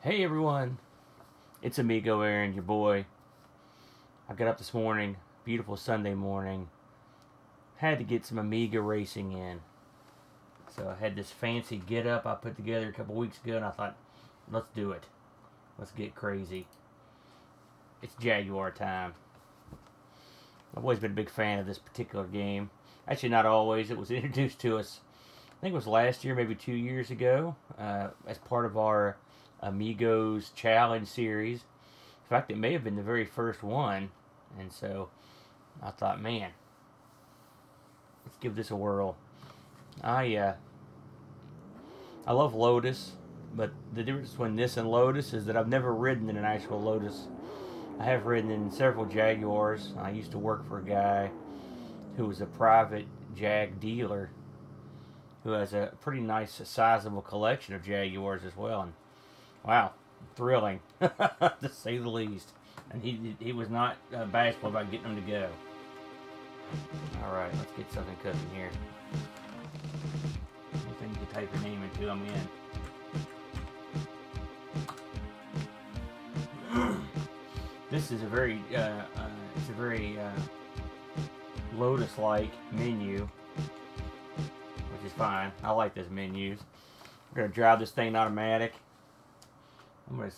Hey everyone, it's Amigo Aaron, your boy. I got up this morning, beautiful Sunday morning. Had to get some Amiga racing in. So I had this fancy get up I put together a couple weeks ago and I thought, let's do it. Let's get crazy. It's Jaguar time. I've always been a big fan of this particular game. Actually, not always. It was introduced to us, I think it was last year, maybe 2 years ago, as part of our Amigos challenge series. In fact, it may have been the very first one. And so I thought, man, let's give this a whirl. I love Lotus, but the difference between this and Lotus is that I've never ridden in an actual Lotus. I have ridden in several Jaguars. I used to work for a guy who was a private Jag dealer who has a pretty nice, sizable collection of Jaguars as well. And wow, thrilling, to say the least. And he was not bashful about getting them to go. All right, let's get something cooking here. Anything you can type your name into, I'm in. This is a very, Lotus-like menu, which is fine. I like those menus. We're gonna drive this thing automatic.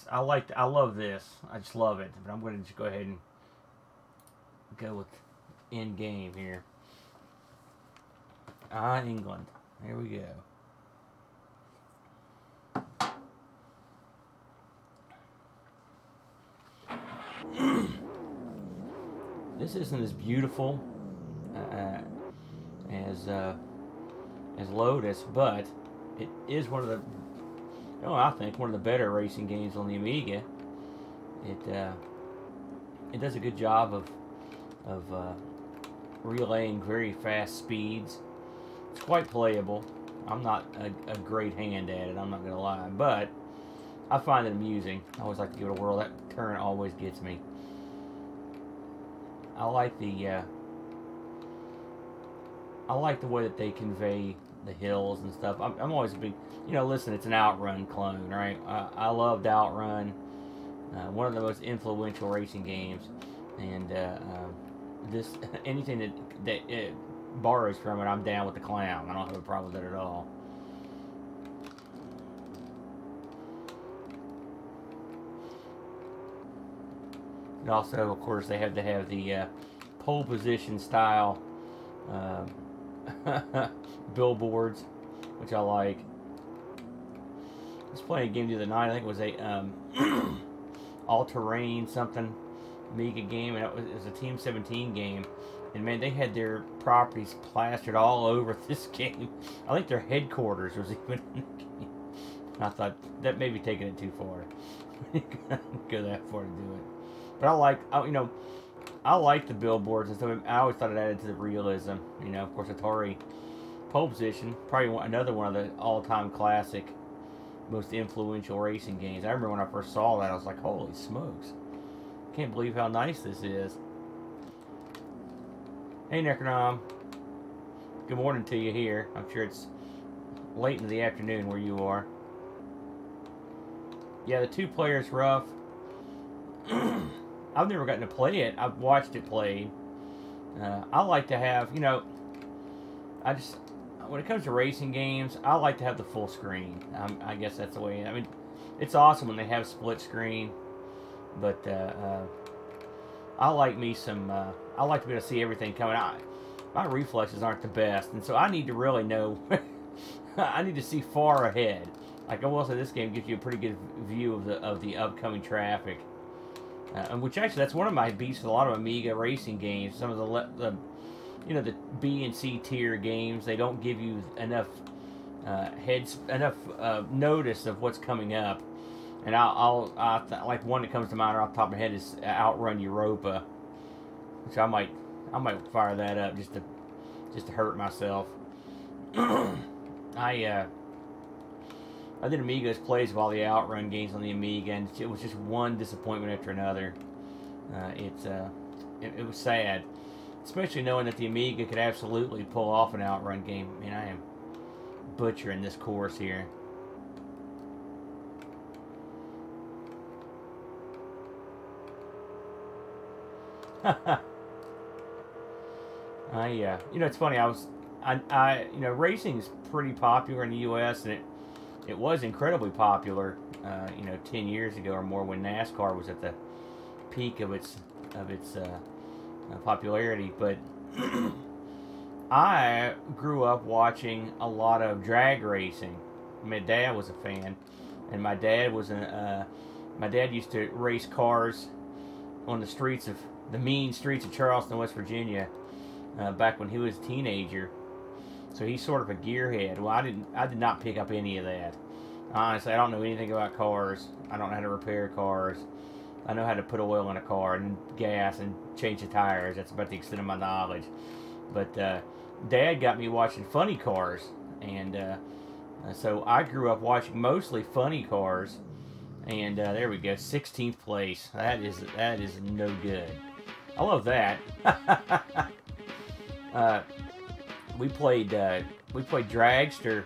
I love this. I just love it. But I'm gonna just go ahead and go with in game here. England. Here we go. This isn't as beautiful as Lotus, but it is one of the, I think one of the better racing games on the Amiga. It does a good job of relaying very fast speeds. It's quite playable. I'm not a great hand at it, I'm not gonna lie, but I find it amusing. I always like to give it a whirl. That turn always gets me. I like the way that they convey the hills and stuff. I'm always a big, listen, it's an Outrun clone, right? I loved Outrun, one of the most influential racing games, and this anything that it borrows from it, I'm down with the clown. I don't have a problem with it at all. And also, of course, they have to have the pole position style billboards, which I like. I was playing a game the other night. I think it was a all-terrain something Amiga game, and it was a Team 17 game. And man, they had their properties plastered all over this game. I think their headquarters was even in the game. I thought that may be taking it too far. Go that far to do it. But I like the billboards and stuff. I always thought it added to the realism. Of course, Atari pole position, probably another one of the all-time classic, most influential racing games. I remember when I first saw that, I was like, holy smokes. Can't believe how nice this is. Hey, Necronom. Good morning to you here. I'm sure it's late in the afternoon where you are. Yeah, the two players rough. I've never gotten to play it. I've watched it played. I like to have, when it comes to racing games, I like to have the full screen. I guess that's the way. I mean, it's awesome when they have split screen, but I like me some. I like to be able to see everything coming out. My reflexes aren't the best, and so I need to really know. I need to see far ahead. Like I will say, this game gives you a pretty good view of the upcoming traffic. Which actually, that's one of my beats with a lot of Amiga racing games. Some of the B and C tier games, they don't give you enough notice of what's coming up. And like one that comes to mind off the top of my head is Outrun Europa, which I might fire that up just to hurt myself. I did Amigos plays of all the Outrun games on the Amiga, and it was just one disappointment after another. It was sad, especially knowing that the Amiga could absolutely pull off an Outrun game. I mean, I am butchering this course here. You know, it's funny. You know, racing's pretty popular in the U.S. and it was incredibly popular, you know, 10 years ago or more when NASCAR was at the peak of its popularity. But I grew up watching a lot of drag racing. My dad was a fan, and my dad used to race cars on the streets of the mean streets of Charleston, West Virginia, back when he was a teenager. So he's sort of a gearhead. Well, I did not pick up any of that. Honestly, I don't know anything about cars. I don't know how to repair cars. I know how to put oil in a car and gas and change the tires. That's about the extent of my knowledge. But Dad got me watching funny cars, and so I grew up watching mostly funny cars. And there we go, 16th place. That is no good. I love that. We played Dragster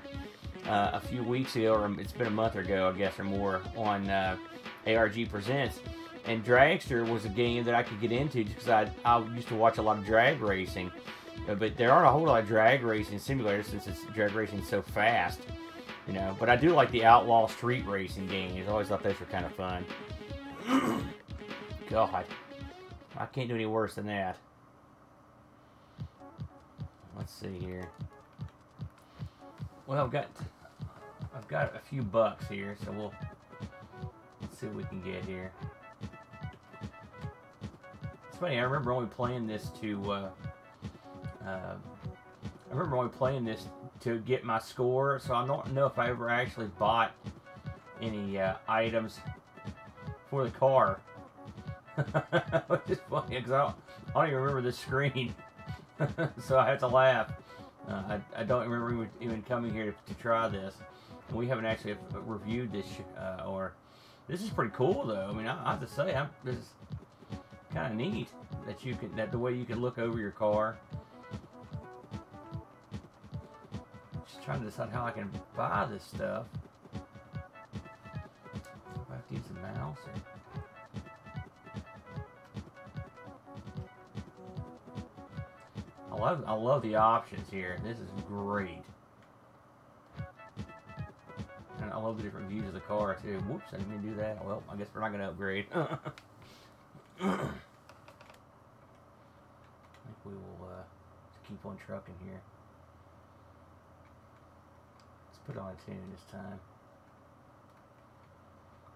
a few weeks ago, or it's been a month ago, I guess, or more, on ARG Presents. And Dragster was a game that I could get into just because I used to watch a lot of drag racing. But there aren't a whole lot of drag racing simulators since drag racing is so fast, you know. But I do like the outlaw street racing games. I always thought those were kind of fun. God, I can't do any worse than that. Let's see here. Well, I've got a few bucks here, so let's see what we can get here. It's funny. I remember only playing this to get my score, so I don't know if I ever actually bought any items for the car. Which is funny because I don't even remember the screen. So I have to laugh. I don't remember even coming here to try this. And we haven't actually reviewed this, this is pretty cool though. I mean, I have to say, this is kind of neat that the way you can look over your car. Just trying to decide how I can buy this stuff. Do I have to use the mouse or? I love the options here. This is great. And I love the different views of the car too. Whoops, I didn't mean to do that. Well, I guess we're not going to upgrade. I think we will keep on trucking here. Let's put on a tune this time.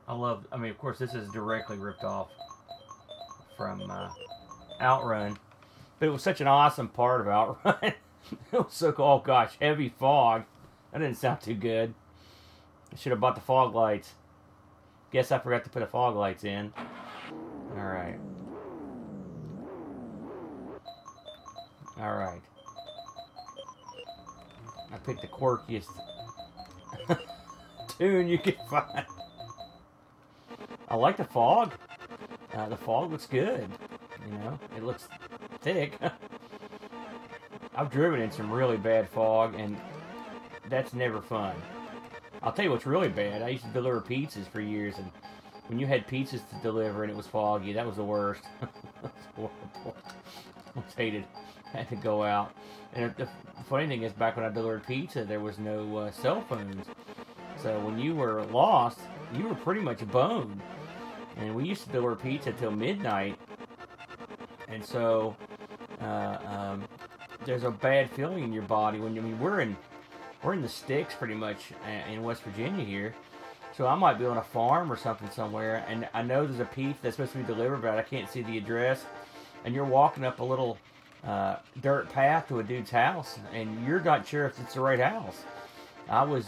I mean, of course, this is directly ripped off from Outrun. But it was such an awesome part of Outrun. It was so cool. Oh gosh, heavy fog. That didn't sound too good. I should have bought the fog lights. Guess I forgot to put the fog lights in. Alright. Alright. I picked the quirkiest tune you could find. I like the fog. The fog looks good. You know, it looks thick. I've driven in some really bad fog, and that's never fun. I'll tell you what's really bad. I used to deliver pizzas for years, and when you had pizzas to deliver and it was foggy, that was the worst. That's horrible. I hated. I had to go out. And the funny thing is, back when I delivered pizza, there was no cell phones. So when you were lost, you were pretty much boned. And we used to deliver pizza till midnight. And so there's a bad feeling in your body when we're in the sticks pretty much in West Virginia here. So I might be on a farm or something somewhere, and I know there's a pizza that's supposed to be delivered, but I can't see the address. And you're walking up a little dirt path to a dude's house, and you're not sure if it's the right house. I was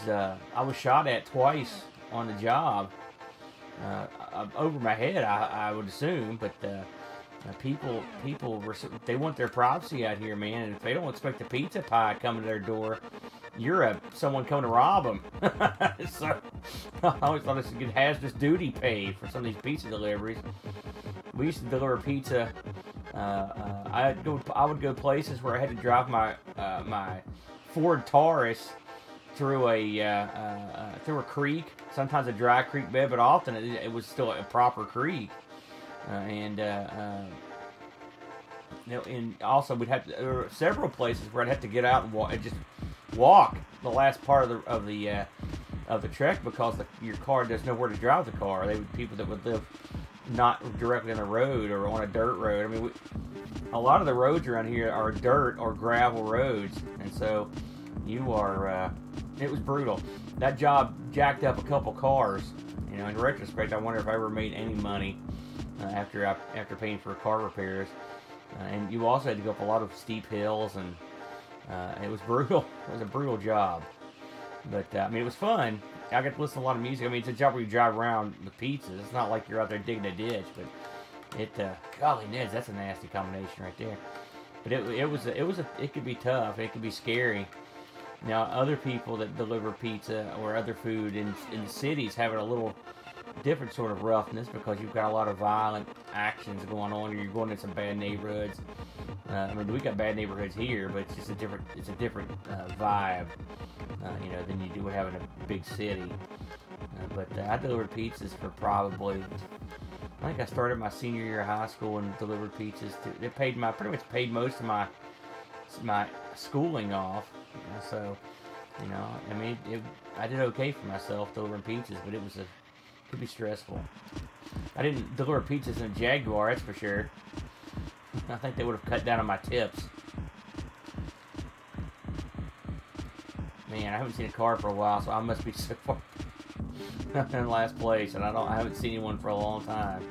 shot at twice on the job, over my head, I would assume, but. People they want their privacy out here, man. And if they don't expect a pizza pie coming to their door, you're someone coming to rob them. So I always thought this could hazardous duty pay for some of these pizza deliveries. We used to deliver pizza. I would go places where I had to drive my my Ford Taurus through a creek. Sometimes a dry creek bed, but often it was still a proper creek. and also we'd have to, there were several places where I'd have to get out and walk, and just walk the last part of the trek because your car, there's nowhere to drive the car. They would people that would live not directly on the road or on a dirt road. I mean, a lot of the roads around here are dirt or gravel roads, and so you are. It was brutal. That job jacked up a couple cars. You know, in retrospect, I wonder if I ever made any money after paying for car repairs. And you also had to go up a lot of steep hills, and it was brutal. It was a brutal job, but I mean, it was fun. I got to listen to a lot of music. I mean, it's a job where you drive around with pizzas. It's not like you're out there digging a ditch, but it, golly nids, that's a nasty combination right there. But it could be tough. It could be scary. Now, other people that deliver pizza or other food in the cities have it a little different sort of roughness because you've got a lot of violent actions going on, or you're going in some bad neighborhoods. I mean, we got bad neighborhoods here, but it's just a different vibe, you know, than you would have in a big city. But I delivered pizzas for probably, I think I started my senior year of high school and delivered pizzas. It pretty much paid most of my schooling off. So, you know, I mean, I did okay for myself delivering pizzas, but it could be stressful. I didn't deliver pizzas in a Jaguar, that's for sure. I think they would have cut down on my tips. Man, I haven't seen a car for a while, so I must be so far in last place, and I haven't seen anyone for a long time.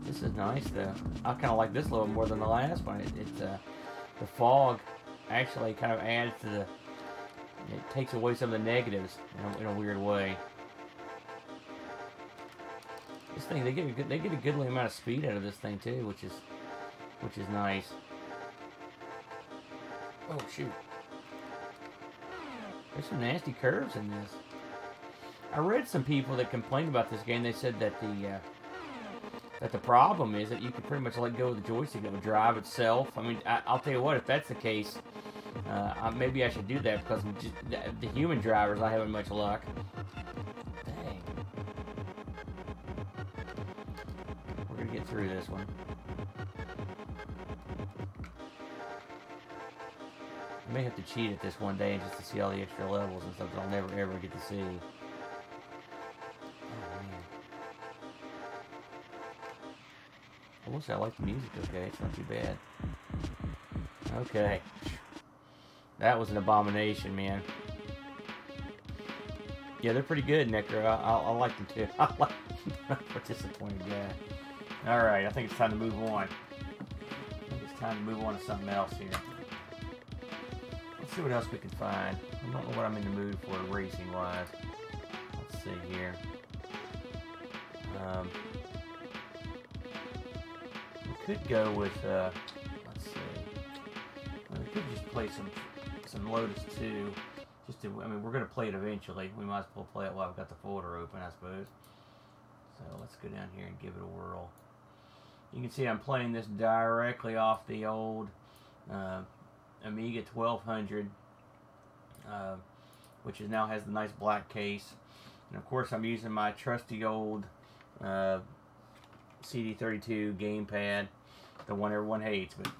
This is nice though. I kind of like this a little more than the last one. The fog actually kind of adds to it takes away some of the negatives in a weird way. This thing, they get a goodly amount of speed out of this thing too, which is nice. Oh shoot! There's some nasty curves in this. I read some people that complained about this game. They said that the problem is that you can pretty much let go of the joystick; it would drive itself. I mean, I'll tell you what, if that's the case, maybe I should do that because the human drivers, I haven't much luck. Dang. We're gonna get through this one. I may have to cheat at this one day just to see all the extra levels and stuff that I'll never ever get to see. Oh man. I wish I liked the music okay, it's not too bad. Okay. That was an abomination, man. Yeah, they're pretty good, Necro. I like them too. I like a disappointed guy. Alright, I think it's time to move on. I think it's time to move on to something else here. Let's see what else we can find. I don't know what I'm in the mood for racing-wise. Let's see here. We could go with, let's see. Well, we could just play some Lotus 2. I mean, we're going to play it eventually. We might as well play it while I've got the folder open, I suppose. So let's go down here and give it a whirl. You can see I'm playing this directly off the old Amiga 1200, which now has the nice black case. And of course I'm using my trusty old CD32 gamepad, the one everyone hates, but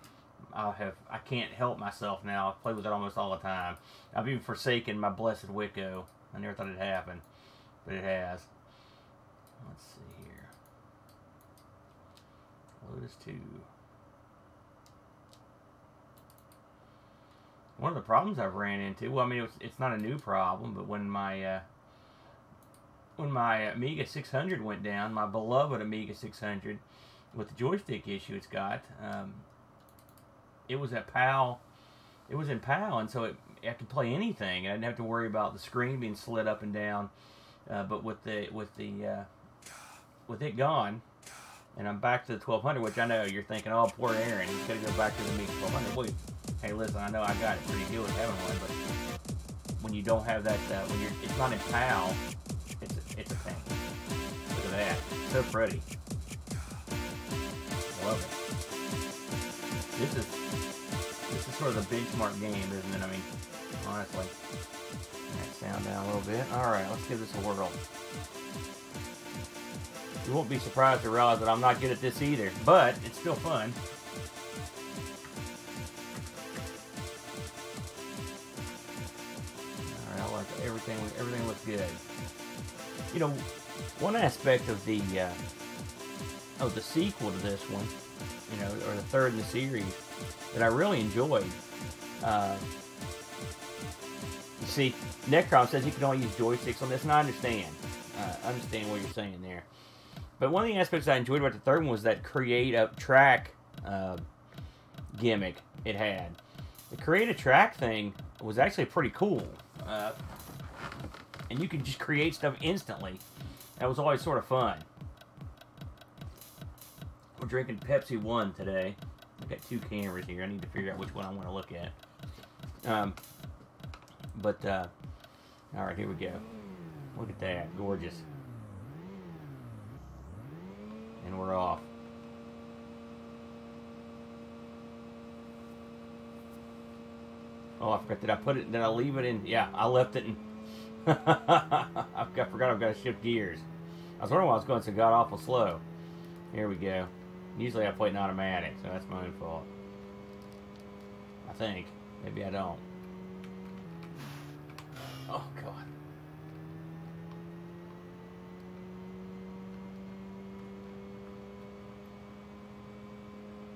I can't help myself now. I play with it almost all the time. I've even forsaken my blessed Wicco. I never thought it'd happen, but it has. Let's see here. Lotus 2. One of the problems I've ran into, well, I mean, it's not a new problem, but when my Amiga 600 went down, my beloved Amiga 600, with the joystick issue it's got, it was at PAL. It was in PAL, and so I could play anything. I didn't have to worry about the screen being slid up and down. But with it gone, and I'm back to the 1200, which I know you're thinking, oh, poor Aaron, he's got to go back to the Amiga 1200. Wait, hey, listen, I know I got it pretty good with having one, but when you don't have that, it's not in PAL, it's a pain. Look at that, so pretty. I love it. This is sort of the benchmark game, isn't it? I mean, honestly. That sound down a little bit. Alright, let's give this a whirl. You won't be surprised to realize that I'm not good at this either, but it's still fun. All right, I like everything. Everything looks good. You know, one aspect of the sequel to this one, you know, or the third in the series, that I really enjoyed. You see, Necron says you can only use joysticks on this, and I understand. I understand what you're saying there. But one of the aspects I enjoyed about the third one was that create a track gimmick it had. The create a track thing was actually pretty cool. And you could just create stuff instantly. That was always sort of fun. We're drinking Pepsi 1 today. I've got two cameras here. I need to figure out which one I want to look at. Alright, here we go. Look at that. Gorgeous. And we're off. Oh, I forgot. Did I put it? Did I leave it in? Yeah, I left it in. I forgot I've got to shift gears. I was wondering why I was going so god awful slow. Here we go. Usually I play it in automatic, so that's my own fault. I think. Maybe I don't. Oh, God.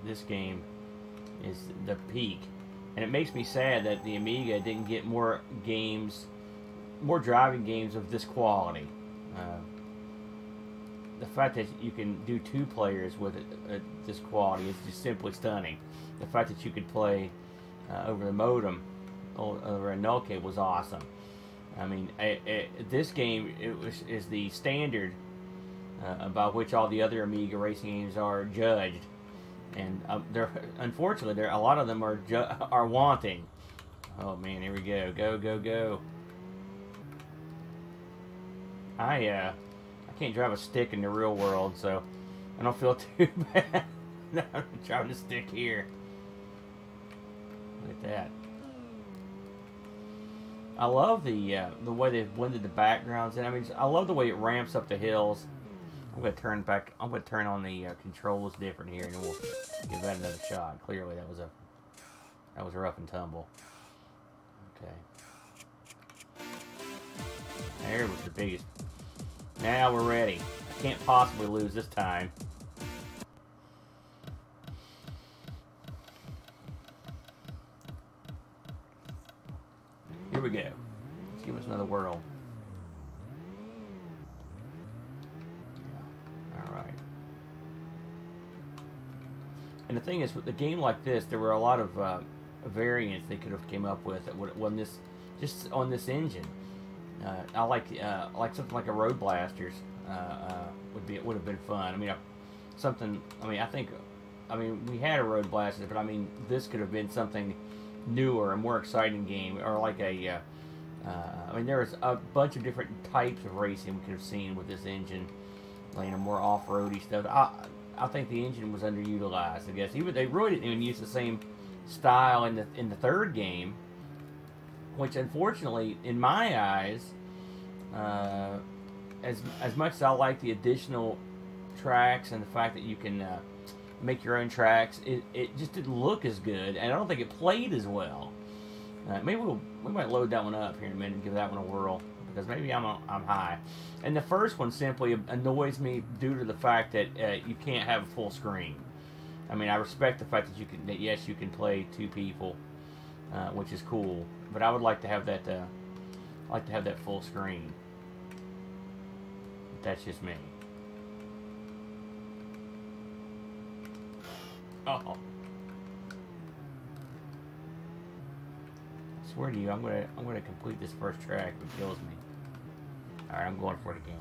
This game is the peak. And it makes me sad that the Amiga didn't get more games, more driving games of this quality. The fact that you can do 2 players with it, this quality is just simply stunning. The fact that you could play over the modem, over a null cable, was awesome. I mean, this game is the standard by which all the other Amiga racing games are judged, and unfortunately, a lot of them are wanting. Oh man, here we go, go! I can't drive a stick in the real world, so I don't feel too bad. I'm driving a stick here. Look at that. I love the way they've blended the backgrounds in. I mean, I love the way it ramps up the hills. I'm gonna turn back. I'm gonna turn on the controls different here, and we'll give that another shot. Clearly, that was a rough and tumble. Okay. There was the biggest. Now we're ready. I can't possibly lose this time. Here we go. Let's give us another whirl. Yeah. All right. And the thing is, with a game like this, there were a lot of variants they could have came up with that would on this, just on this engine. I like something like a Road Blasters would have been fun. I mean, I mean, we had a Road Blasters, but I mean, this could have been something newer, a more exciting game, or like a. I mean, there was a bunch of different types of racing we could have seen with this engine, like more off-roady stuff. I think the engine was underutilized. I guess they really didn't even use the same style in the third game. Which, unfortunately, in my eyes, as much as I like the additional tracks and the fact that you can make your own tracks, it just didn't look as good, and I don't think it played as well. Maybe we might load that one up here in a minute and give that one a whirl, because maybe I'm high. And the first one simply annoys me due to the fact that you can't have a full screen. I mean, I respect the fact that yes, you can play 2 people, which is cool. But I would like to have that. Full screen. But that's just me. Oh. I swear to you, I'm gonna complete this first track. It kills me. All right, I'm going for it again.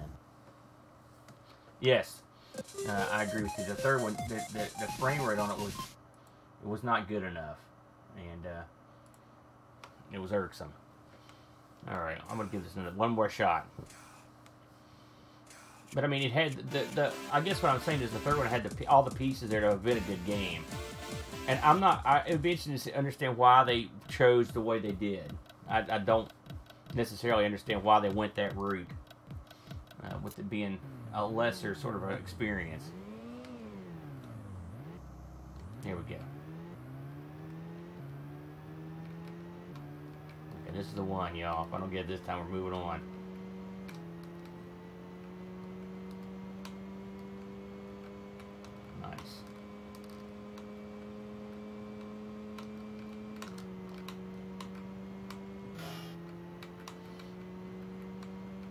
Yes, I agree with you. The third one, the frame rate on it was not good enough, and it was irksome. All right, I'm gonna give this one more shot. But I mean, it had the. I guess what I'm saying is the third one had all the pieces there to have been a good game. And it would be interesting to understand why they chose the way they did. I don't necessarily understand why they went that route with it being a lesser sort of an experience. Here we go. Okay, this is the one, y'all. If I don't get it this time, we're moving on. Nice.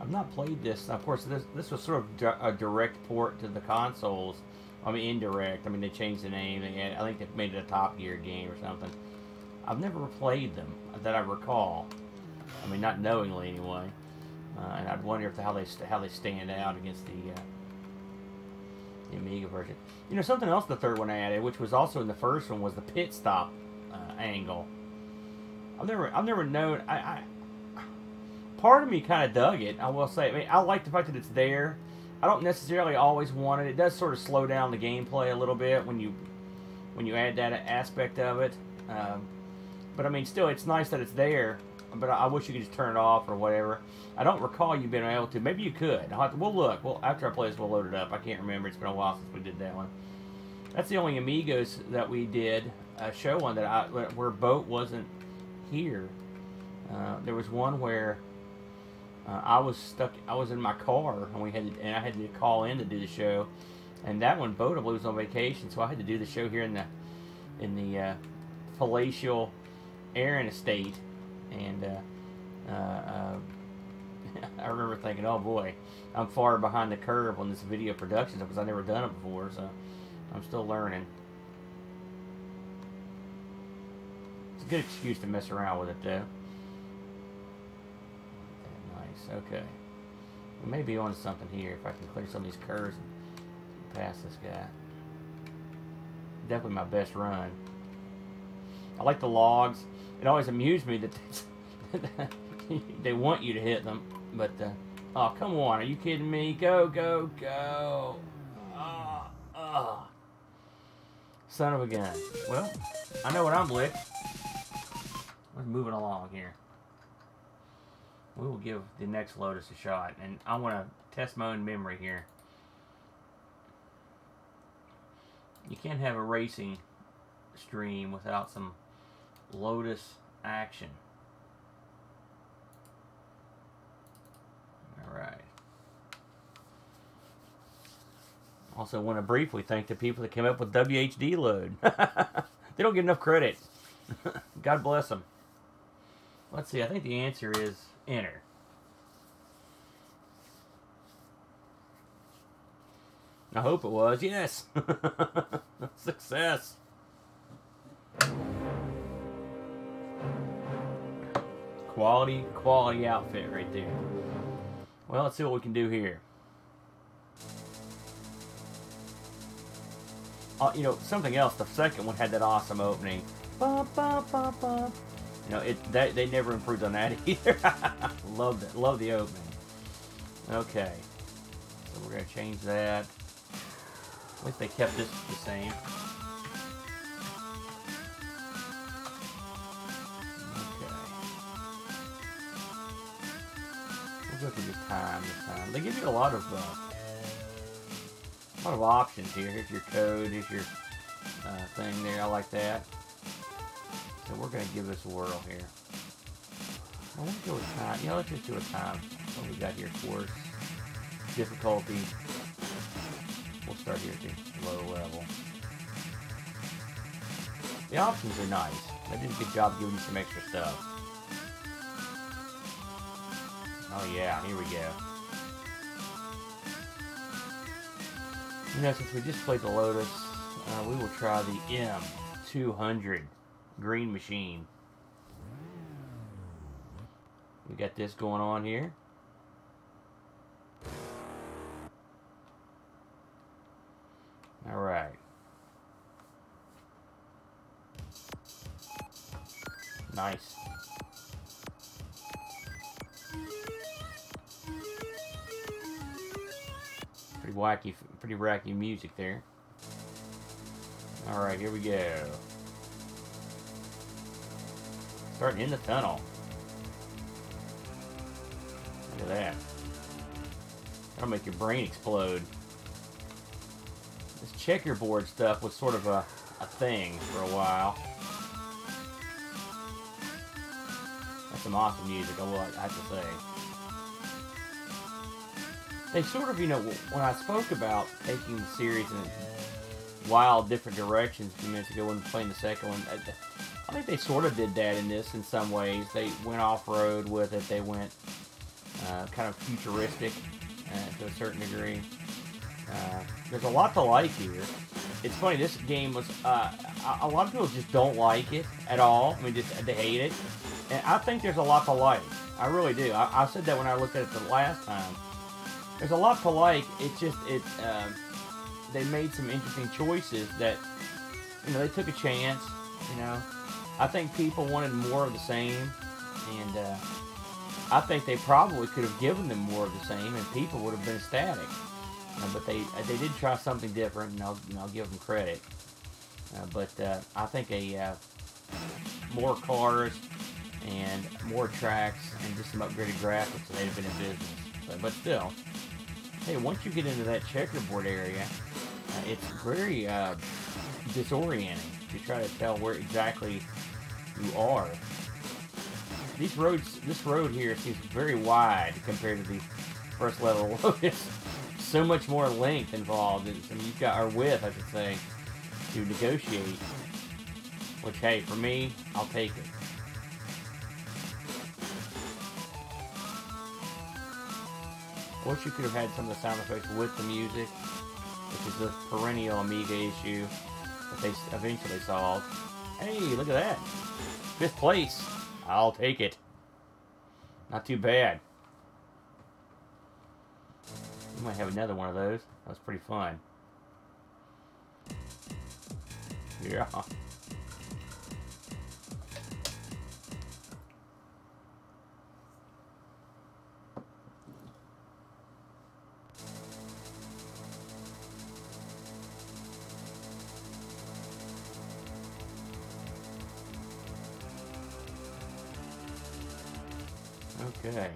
I've not played this. Of course, this was sort of a direct port to the consoles. I mean, indirect. I mean, they changed the name. I think they made it a Top Gear game or something. I've never played them that I recall. I mean, not knowingly anyway. And I'd wonder if how they stand out against the Amiga version. You know, something else the third one added, which was also in the first one, was the pit stop angle. I've never known. Part of me kind of dug it, I will say. I mean, I like the fact that it's there. I don't necessarily always want it. It does sort of slow down the gameplay a little bit when you add that aspect of it. But I mean, still, it's nice that it's there. But I wish you could just turn it off or whatever. I don't recall you being able to. Maybe you could. We'll look. Well, after I play this, we'll load it up. I can't remember. It's been a while since we did that one. That's the only Amigos that we did show one that where Boat wasn't here. There was one where I was stuck. I was in my car, and I had to call in to do the show. And that one, Boat, I believe, was on vacation, so I had to do the show here in the palatial Aaron estate. And I remember thinking, oh boy, I'm far behind the curve on this video production because I've never done it before, so I'm still learning. It's a good excuse to mess around with it, though. Nice, okay. We may be on something here if I can clear some of these curves and pass this guy. Definitely my best run. I like the logs. It always amused me that they want you to hit them, but oh, come on, are you kidding me? Go, go, go! Son of a gun. Well, I know what I'm licked. Let's move it along here. We will give the next Lotus a shot, and I want to test my own memory here. You can't have a racing stream without some Lotus action. Alright. Also want to briefly thank the people that came up with WHD load. They don't get enough credit. God bless them. Let's see, I think the answer is enter. I hope it was. Yes. Success. Quality outfit right there. Well, let's see what we can do here. You know, something else, the second one had that awesome opening. Ba, ba, ba, ba. You know, they never improved on that either. Love that. Love the opening. Okay. So we're going to change that. At least they kept this the same. Go through this time. They give you a lot of options here. Here's your code. Here's your thing there. I like that. So we're going to give this a whirl here. Well, let's go with time. You know, let's just do a time. What we got here for us? Difficulty. We'll start here at the low level. The options are nice. They did a good job giving you some extra stuff. Oh yeah, here we go. You know, since we just played the Lotus, we will try the M200 Green Machine. We got this going on here. Alright. Nice. Pretty wacky music there. Alright, here we go. Starting in the tunnel. Look at that. That'll make your brain explode. This checkerboard stuff was sort of a thing for a while. That's some awesome music, I have to say. They sort of, you know, when I spoke about taking the series in wild, different directions a few minutes ago when playing the second one, I think they sort of did that in this in some ways. They went off-road with it. They went kind of futuristic to a certain degree. There's a lot to like here. It's funny, this game was, a lot of people just don't like it at all. I mean, just they hate it. And I think there's a lot to like. I really do. I said that when I looked at it the last time. There's a lot to like. It's just, they made some interesting choices that, you know, they took a chance, you know. I think people wanted more of the same, and I think they probably could have given them more of the same, and people would have been ecstatic. But they did try something different, and I'll give them credit. But I think more cars and more tracks and just some upgraded graphics, they'd have been in business. But still, hey, once you get into that checkerboard area, it's very disorienting to try to tell where exactly you are. This road here seems very wide compared to the first level. There's so much more length involved, and you've got, or width, I should say, to negotiate. Which, hey, for me, I'll take it. I wish you could have had some of the sound effects with the music, which is a perennial Amiga issue that they eventually solved. Hey, look at that. 5th place. I'll take it. Not too bad. We might have another one of those. That was pretty fun. Yeah. Okay.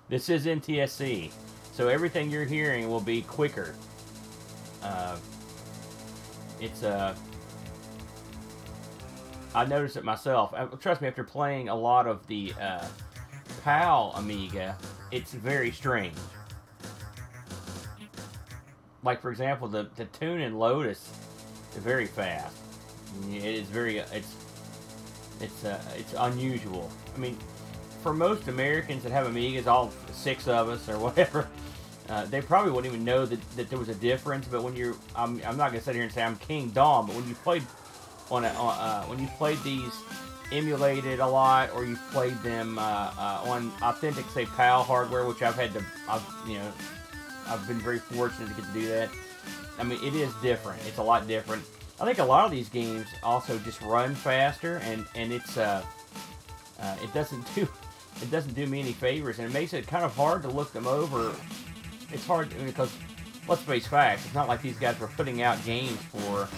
This is NTSC, so everything you're hearing will be quicker. I noticed it myself. Trust me, after playing a lot of the PAL Amiga, it's very strange. Like, for example, the tune in Lotus is very fast. It is very, it's unusual. I mean, for most Americans that have Amigas, all 6 of us or whatever, they probably wouldn't even know that there was a difference. But when you're, I'm not gonna sit here and say I'm King Dom, but when you played when you played these emulated a lot, or you've played them on authentic, say, PAL hardware, which I've been very fortunate to get to do that. I mean, it is different. It's a lot different. I think a lot of these games also just run faster, and it's it doesn't do me any favors, and it makes it kind of hard to look them over. It's hard because, let's face facts, it's not like these guys were putting out games for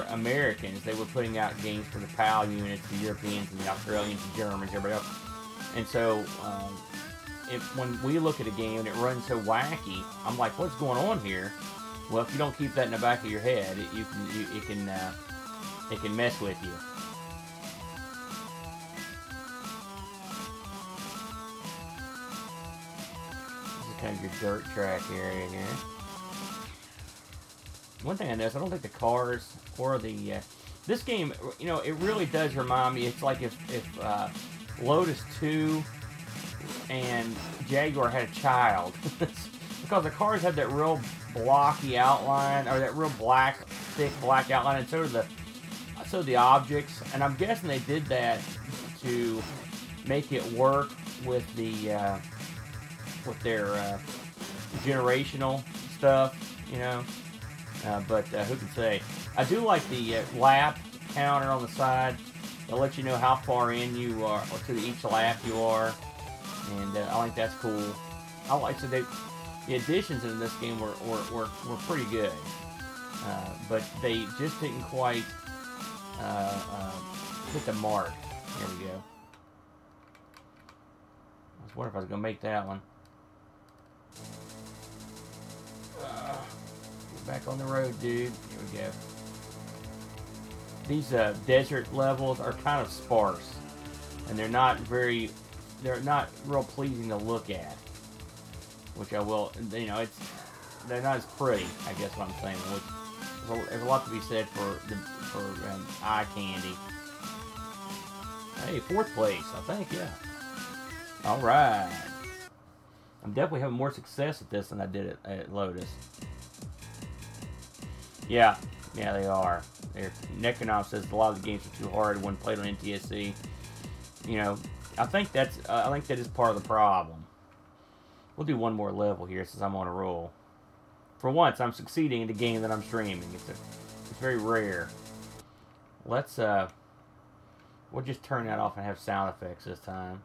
Americans. They were putting out games for the PAL units, the Europeans and the Australians and Germans, everybody else. And so, when we look at a game and it runs so wacky, I'm like, what's going on here? Well, if you don't keep that in the back of your head, it can mess with you. This is kind of your dirt track area here. One thing I noticed, I don't think the cars or the this game, you know, it really does remind me. It's like if Lotus 2 and Jaguar had a child, because the cars have that real blocky outline, or that real thick black outline, and so do the objects. And I'm guessing they did that to make it work with their generational stuff, you know. But who can say? I do like the lap counter on the side. It'll let you know how far in you are, or to each lap you are, and I think that's cool. I like the additions in this game were pretty good, but they just didn't quite Hit the mark. There we go. I was wondering if I was going to make that one. Get back on the road, dude. Here we go. These desert levels are kind of sparse. And they're not real pleasing to look at. Which I will, you know, they're not as pretty, I guess what I'm saying. Which, there's a lot to be said for eye candy. Hey, 4th place, I think, yeah. All right. I'm definitely having more success at this than I did at Lotus. Yeah, they are. Necronom says a lot of the games are too hard when played on NTSC. You know, I think that is part of the problem. We'll do one more level here since I'm on a roll. For once, I'm succeeding in the game that I'm streaming. It's very rare. Let's we'll just turn that off and have sound effects this time.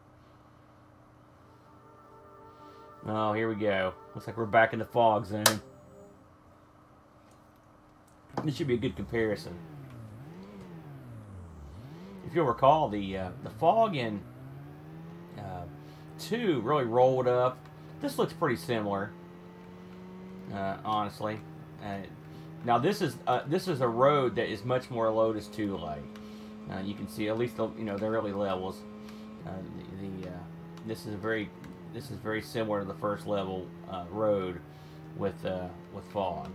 Oh, here we go. Looks like we're back in the fog zone. This should be a good comparison. If you'll recall, the fog in 2 really rolled up. This looks pretty similar, honestly. Now this is a road that is much more Lotus 2 like. You can see at least the early levels. This is very similar to the first level road with fog.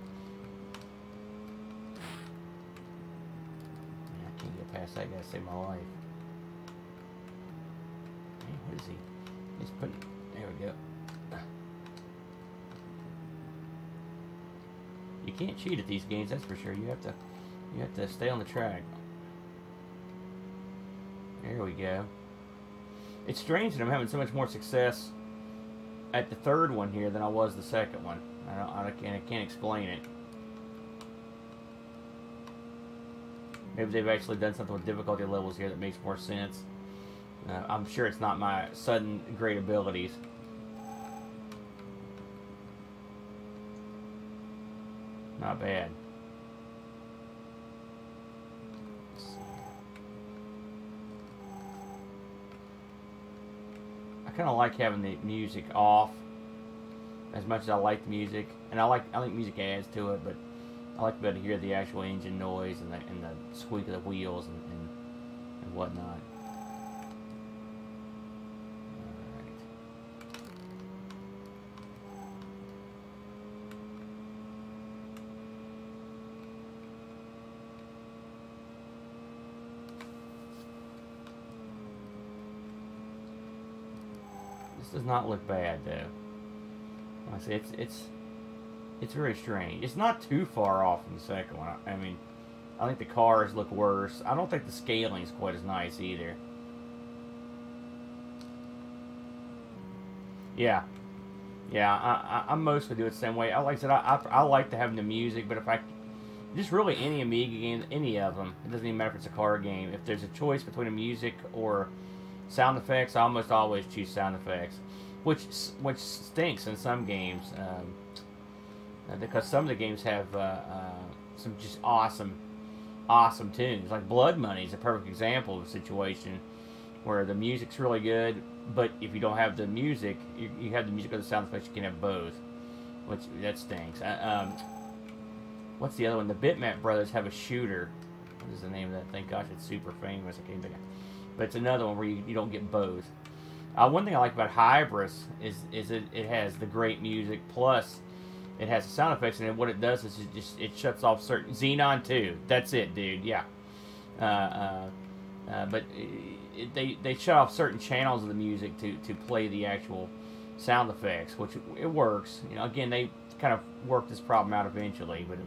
I can't get past that guy to save my life. Hey, what is he? He's putting. There we go. You can't cheat at these games, that's for sure. You have to stay on the track. There we go. It's strange that I'm having so much more success at the 3rd one here than I was the 2nd one. I can't explain it. Maybe they've actually done something with difficulty levels here that makes more sense. I'm sure it's not my sudden great abilities. Not bad. I kind of like having the music off as much as I like the music, and I think music adds to it, but I like to be able to hear the actual engine noise and the squeak of the wheels and whatnot. This does not look bad, though. Like I say, it's very strange. It's not too far off from the 2nd one. I mean, I think the cars look worse. I don't think the scaling is quite as nice either. Yeah, I'm mostly do it the same way. Like I said, I like to have the music, but if I just really any Amiga game, any of them, it doesn't even matter if it's a car game. If there's a choice between a music or sound effects, I almost always choose sound effects, which stinks in some games, because some of the games have some just awesome tunes. Like Blood Money is a perfect example of a situation where the music's really good, but if you don't have the music, you have the music or the sound effects, you can have both, which that stinks. What's the other one? The Bitmap Brothers have a shooter. What is the name of that thing? Gosh, it's super famous. I can't think of it. But it's another one where you don't get both. One thing I like about Hybris is it has the great music, plus it has the sound effects, and what it does is it shuts off certain Xenon 2. That's it, dude. Yeah. But they shut off certain channels of the music to play the actual sound effects, which it works. You know, again, they kind of worked this problem out eventually, but it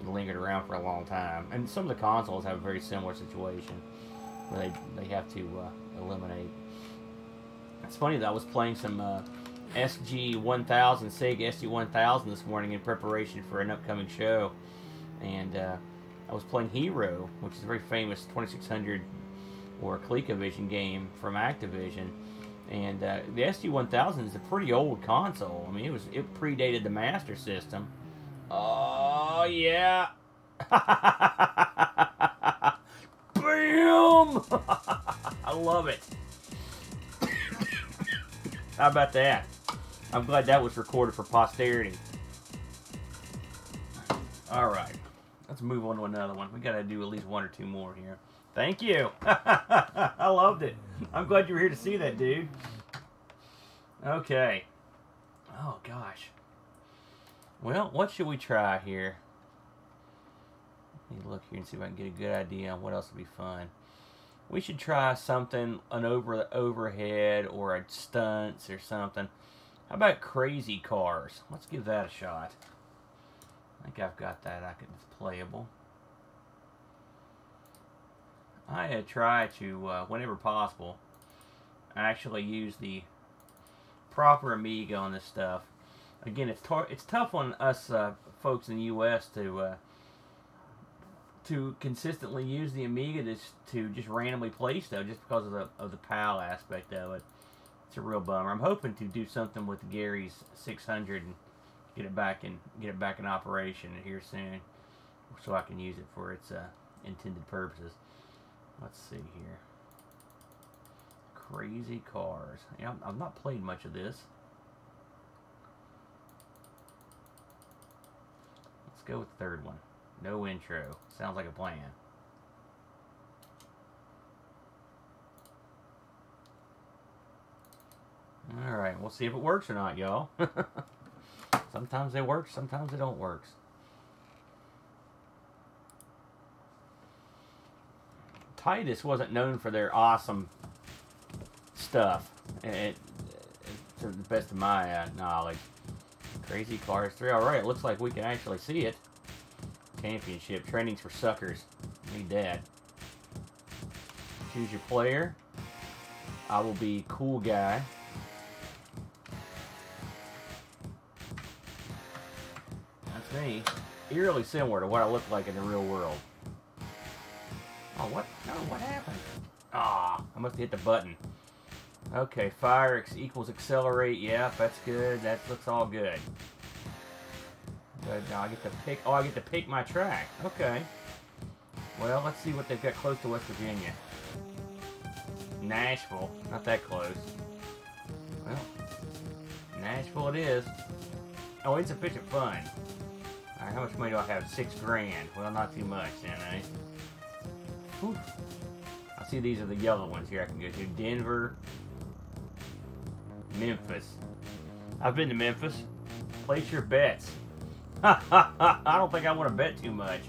lingered around for a long time. And some of the consoles have a very similar situation where they have to eliminate. It's funny that I was playing some SG-1000, Sega SG-1000 this morning in preparation for an upcoming show, and I was playing Hero, which is a very famous 2600 or ColecoVision game from Activision, and the SG-1000 is a pretty old console. I mean, it predated the Master System. Oh yeah. Bam! I love it. How about that? I'm glad that was recorded for posterity. Alright. Let's move on to another one. We gotta do at least one or two more here. Thank you. I loved it. I'm glad you were here to see that, dude. Okay. Oh, gosh. Well, what should we try here? Let me look here and see if I can get a good idea on what else would be fun. We should try something, an overhead or a stunts or something. How about crazy cars? Let's give that a shot. I think I've got that. It's playable. I try to, whenever possible, actually use the proper Amiga on this stuff. Again, it's tough on us folks in the U.S. to consistently use the Amiga to just randomly play stuff just because of the PAL aspect of it. It's a real bummer. I'm hoping to do something with Gary's 600 and get it back in operation here soon, so I can use it for its intended purposes. Let's see here. Crazy cars. Yeah, I've not played much of this. Let's go with the third one. No intro. Sounds like a plan. Alright, we'll see if it works or not, y'all. Sometimes they work, sometimes they don't work. Titus wasn't known for their awesome stuff, to the best of my knowledge. Crazy Cars 3. Alright, it looks like we can actually see it. Championship. Training's for suckers. Need that. Choose your player. I will be cool guy. That's me. Eerily similar to what I look like in the real world. Oh, what? No, what happened? Ah, I must have hit the button. Okay, fire equals accelerate. Yeah, that's good. That looks all good. But now I get to pick. Oh, I get to pick my track. Okay. Well, let's see what they've got close to West Virginia. Nashville. Not that close. Well, Nashville it is. Oh, insufficient fund. Alright, how much money do I have? $6 grand. Well, not too much then, eh? Whew. I see these are the yellow ones here I can go to. Denver. Memphis. I've been to Memphis. Place your bets. I don't think I want to bet too much.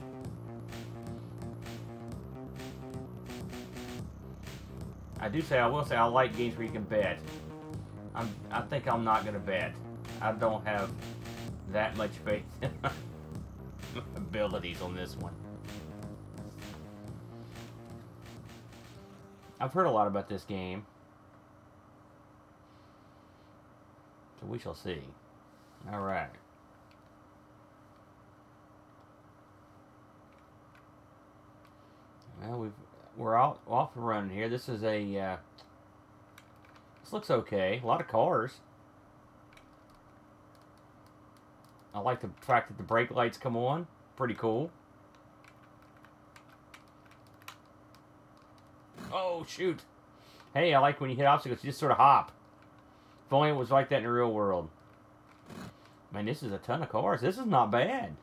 I will say I like games where you can bet. I think I'm not going to bet. I don't have that much faith in my abilities on this one. I've heard a lot about this game. So we shall see. Alright. Well, we're off and running here. This is a this looks okay. A lot of cars. I like the fact that the brake lights come on. Pretty cool. Oh, shoot. Hey, I like when you hit obstacles, you just sort of hop. If only it was like that in the real world. Man, this is a ton of cars. This is not bad.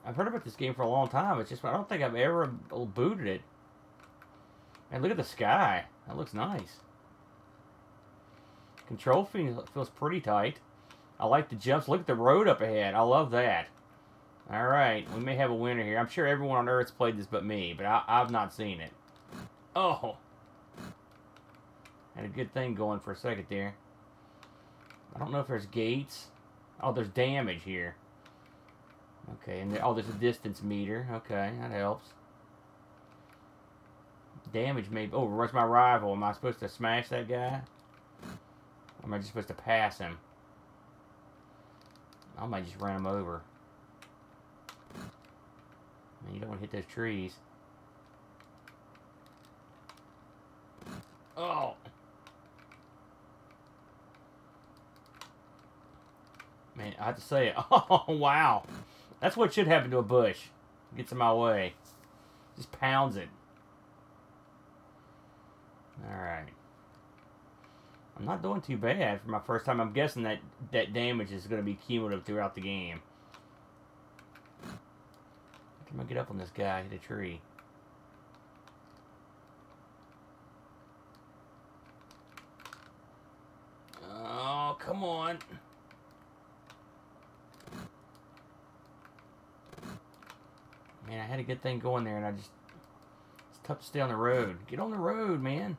I've heard about this game for a long time. It's just I don't think I've ever booted it. And look at the sky. That looks nice. Control feels pretty tight. I like the jumps. Look at the road up ahead. I love that. Alright, we may have a winner here. I'm sure everyone on Earth's played this but me, but I've not seen it. Oh! Had a good thing going for a second there. I don't know if there's gates. Oh, there's damage here. Okay, and oh, there's a distance meter. Okay, that helps. Damage maybe. Oh, where's my rival? Am I supposed to smash that guy? Or am I just supposed to pass him? I might just run him over. Man, you don't want to hit those trees. Oh! Man, I have to say it. Oh, wow. That's what should happen to a bush. Gets in my way. Just pounds it. Alright. I'm not doing too bad for my first time. I'm guessing that damage is going to be cumulative throughout the game. I'm going to get up on this guy, hit a tree. Oh, come on. Man, I had a good thing going there, and it's tough to stay on the road. Get on the road, man.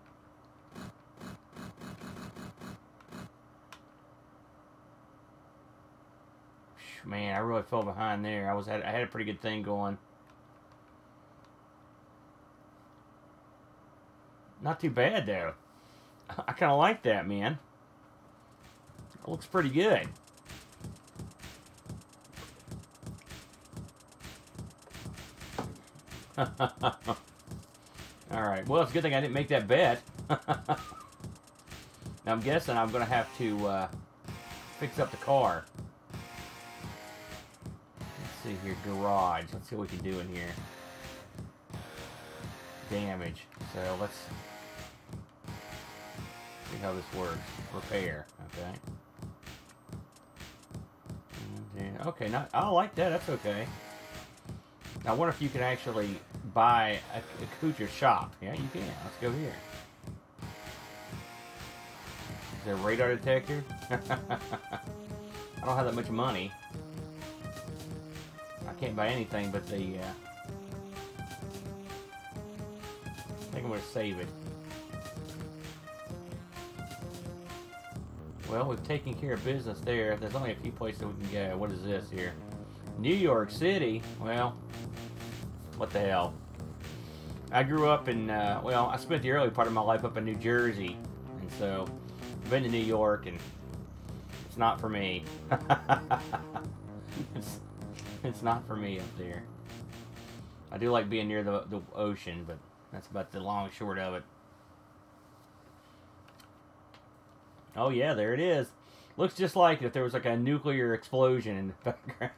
Man, I really fell behind there. I had a pretty good thing going. Not too bad, though. I kind of like that, man. It looks pretty good. Alright, well, it's a good thing I didn't make that bet. Now, I'm guessing I'm going to have to fix up the car. Let's see here, garage. Let's see what we can do in here. Damage. So, let's see how this works. Repair, okay. Okay, I like that. That's okay. Now, I wonder if you can actually buy a Kucher shop. Yeah, you can. Let's go here. Is there a radar detector? I don't have that much money. I can't buy anything but the... I think I'm going to save it. Well, we've taken care of business there. There's only a few places we can go. What is this here? New York City? Well, what the hell? I grew up in, well, I spent the early part of my life up in New Jersey. And so, I've been to New York, and it's not for me. It's not for me up there. I do like being near the ocean, but that's about the long and short of it. Oh yeah, there it is. Looks just like if there was like a nuclear explosion in the background.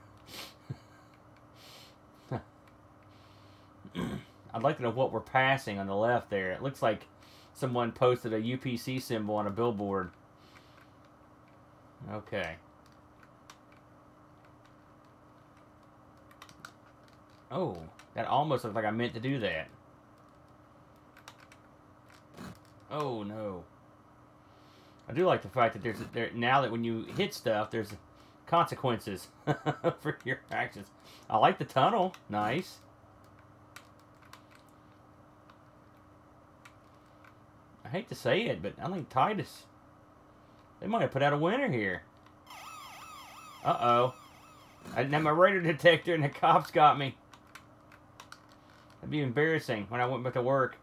I'd like to know what we're passing on the left there. It looks like someone posted a UPC symbol on a billboard. Okay. Oh, that almost looks like I meant to do that. Oh no. I do like the fact that now that when you hit stuff, there's consequences for your actions. I like the tunnel. Nice. I hate to say it, but I think Titus, they might have put out a winner here. Uh-oh. I didn't have my radar detector and the cops got me. That'd be embarrassing when I went back to work.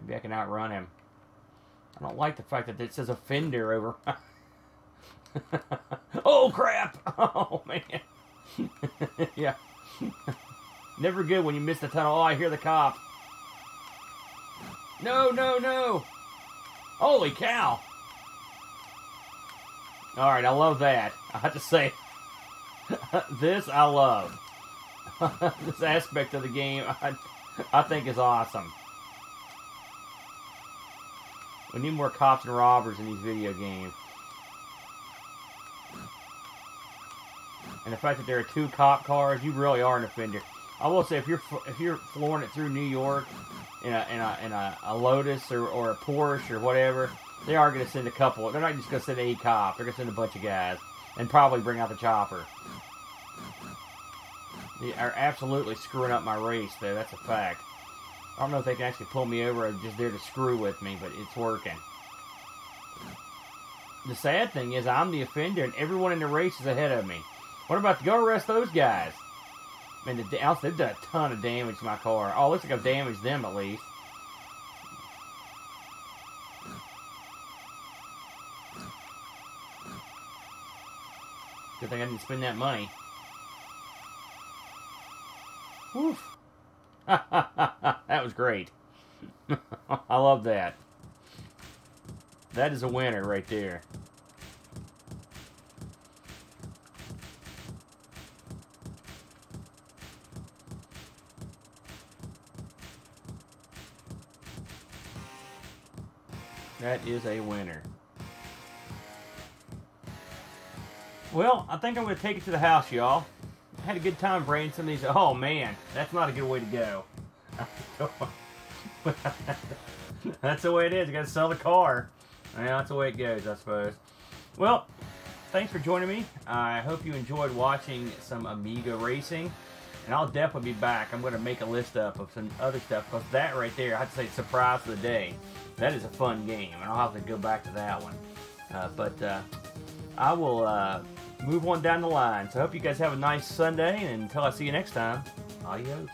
Maybe I can outrun him. I don't like the fact that it says offender over. Oh, crap! Oh, man. Yeah. Never good when you miss the tunnel. Oh, I hear the cop. No, no, no. Holy cow. Alright, I love that. I have to say, this I love. This aspect of the game, I think is awesome. We need more cops and robbers in these video games. And the fact that there are 2 cop cars, you really are an offender. I will say, if you're flooring it through New York in a Lotus or a Porsche or whatever, they are going to send a couple. They're not just going to send a cop. They're going to send a bunch of guys and probably bring out the chopper. They are absolutely screwing up my race, though. That's a fact. I don't know if they can actually pull me over or just there to screw with me, but it's working. The sad thing is I'm the offender and everyone in the race is ahead of me. What about to go arrest those guys? Man, they've done a ton of damage to my car. Oh, looks like I've damaged them at least. Good thing I didn't spend that money. Woof. That was great. I love that. That is a winner right there. That is a winner. Well, I think I'm going to take it to the house, y'all. I had a good time braiding some of these. Oh, man. That's not a good way to go. That's the way it is. You got to sell the car. Yeah, that's the way it goes, I suppose. Well, thanks for joining me. I hope you enjoyed watching some Amiga racing. And I'll definitely be back. I'm going to make a list up of some other stuff. Because that right there, I'd say surprise of the day. That is a fun game. And I'll have to go back to that one. I will move on down the line. So I hope you guys have a nice Sunday. And until I see you next time, adios.